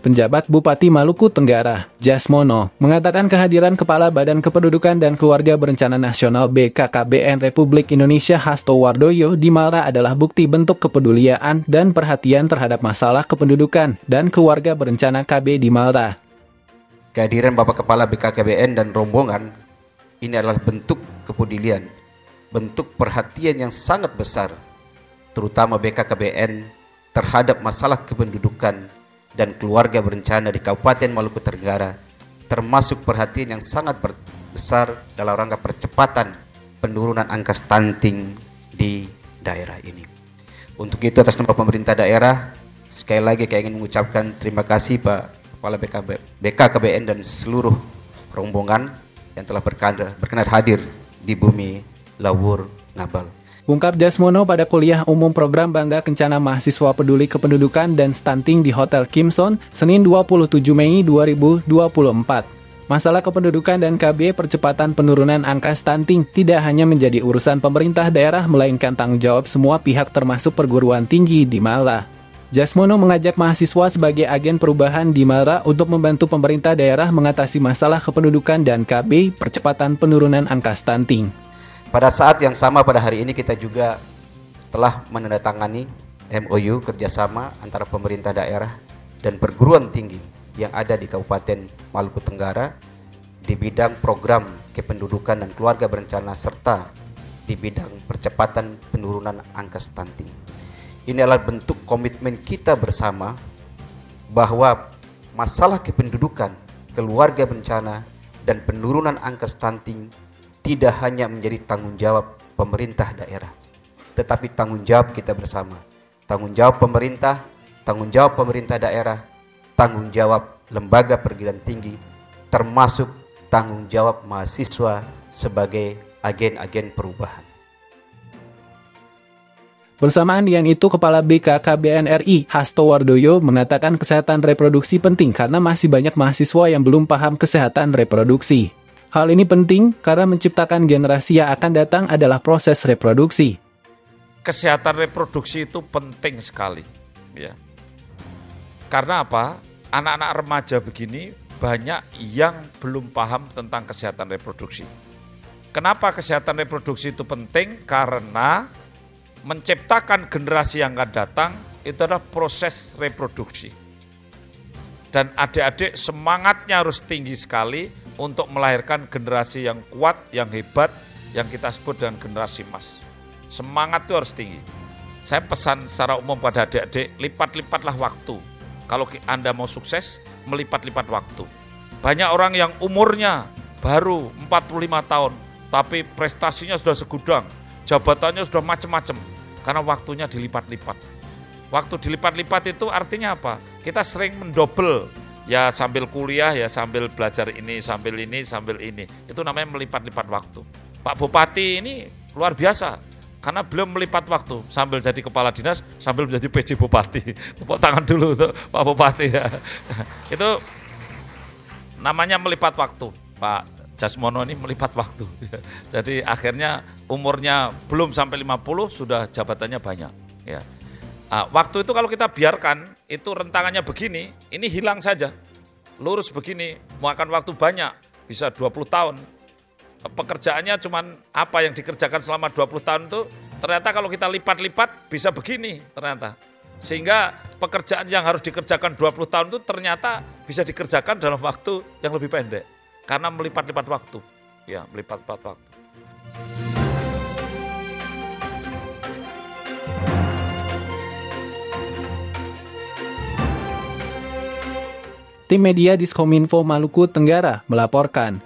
Penjabat Bupati Maluku Tenggara, Jasmono, mengatakan kehadiran Kepala Badan Kependudukan dan Keluarga Berencana Nasional BKKBN Republik Indonesia Hasto Wardoyo di Malta adalah bukti bentuk kepedulian dan perhatian terhadap masalah kependudukan dan keluarga berencana KB di Malta. Kehadiran Bapak Kepala BKKBN dan rombongan ini adalah bentuk kepedulian, bentuk perhatian yang sangat besar, terutama BKKBN terhadap masalah kependudukan dan keluarga berencana di Kabupaten Maluku Tenggara, termasuk perhatian yang sangat besar dalam rangka percepatan penurunan angka stunting di daerah ini. Untuk itu, atas nama pemerintah daerah, sekali lagi saya ingin mengucapkan terima kasih Pak Kepala BKKBN dan seluruh rombongan yang telah berkenan hadir di bumi Lawur Ngabal. Ungkap Jasmono pada kuliah umum program Bangga Kencana Mahasiswa Peduli Kependudukan dan Stunting di Hotel Kimson, Senin 27 Mei 2024. Masalah kependudukan dan KB percepatan penurunan angka stunting tidak hanya menjadi urusan pemerintah daerah, melainkan tanggung jawab semua pihak termasuk perguruan tinggi di Malta. Jasmono mengajak mahasiswa sebagai agen perubahan di Malta untuk membantu pemerintah daerah mengatasi masalah kependudukan dan KB percepatan penurunan angka stunting. Pada saat yang sama pada hari ini kita juga telah menandatangani MOU kerjasama antara pemerintah daerah dan perguruan tinggi yang ada di Kabupaten Maluku Tenggara di bidang program kependudukan dan keluarga berencana serta di bidang percepatan penurunan angka stunting. Ini adalah bentuk komitmen kita bersama bahwa masalah kependudukan, keluarga berencana, dan penurunan angka stunting tidak hanya menjadi tanggung jawab pemerintah daerah, tetapi tanggung jawab kita bersama. Tanggung jawab pemerintah daerah, tanggung jawab lembaga perguruan tinggi, termasuk tanggung jawab mahasiswa sebagai agen-agen perubahan. Bersamaan dengan itu, Kepala BKKBN RI, Hasto Wardoyo, mengatakan kesehatan reproduksi penting karena masih banyak mahasiswa yang belum paham kesehatan reproduksi. Hal ini penting karena menciptakan generasi yang akan datang adalah proses reproduksi. Kesehatan reproduksi itu penting sekali, ya. Karena apa? Anak-anak remaja begini banyak yang belum paham tentang kesehatan reproduksi. Kenapa kesehatan reproduksi itu penting? Karena menciptakan generasi yang akan datang itu adalah proses reproduksi. Dan adik-adik semangatnya harus tinggi sekali untuk melahirkan generasi yang kuat, yang hebat, yang kita sebut dengan generasi emas. Semangat itu harus tinggi. Saya pesan secara umum pada adik-adik, lipat-lipatlah waktu. Kalau Anda mau sukses, melipat-lipat waktu. Banyak orang yang umurnya baru 45 tahun, tapi prestasinya sudah segudang, jabatannya sudah macam-macam, karena waktunya dilipat-lipat. Waktu dilipat-lipat itu artinya apa? Kita sering mendobel. Ya sambil kuliah, ya sambil belajar ini, sambil ini, sambil ini. Itu namanya melipat-lipat waktu. Pak Bupati ini luar biasa, karena beliau melipat waktu. Sambil jadi kepala dinas, sambil menjadi PJ Bupati. Tepuk tangan dulu untuk Pak Bupati ya. Itu namanya melipat waktu. Pak Jasmono ini melipat waktu. Jadi akhirnya umurnya belum sampai 50, sudah jabatannya banyak. Ya. Waktu itu kalau kita biarkan, itu rentangannya begini, ini hilang saja. Lurus begini, memakan waktu banyak, bisa 20 tahun. Pekerjaannya cuman apa yang dikerjakan selama 20 tahun itu, ternyata kalau kita lipat-lipat bisa begini ternyata. Sehingga pekerjaan yang harus dikerjakan 20 tahun itu ternyata bisa dikerjakan dalam waktu yang lebih pendek. Karena melipat-lipat waktu. Ya, melipat-lipat waktu. Tim media Diskominfo Maluku Tenggara melaporkan,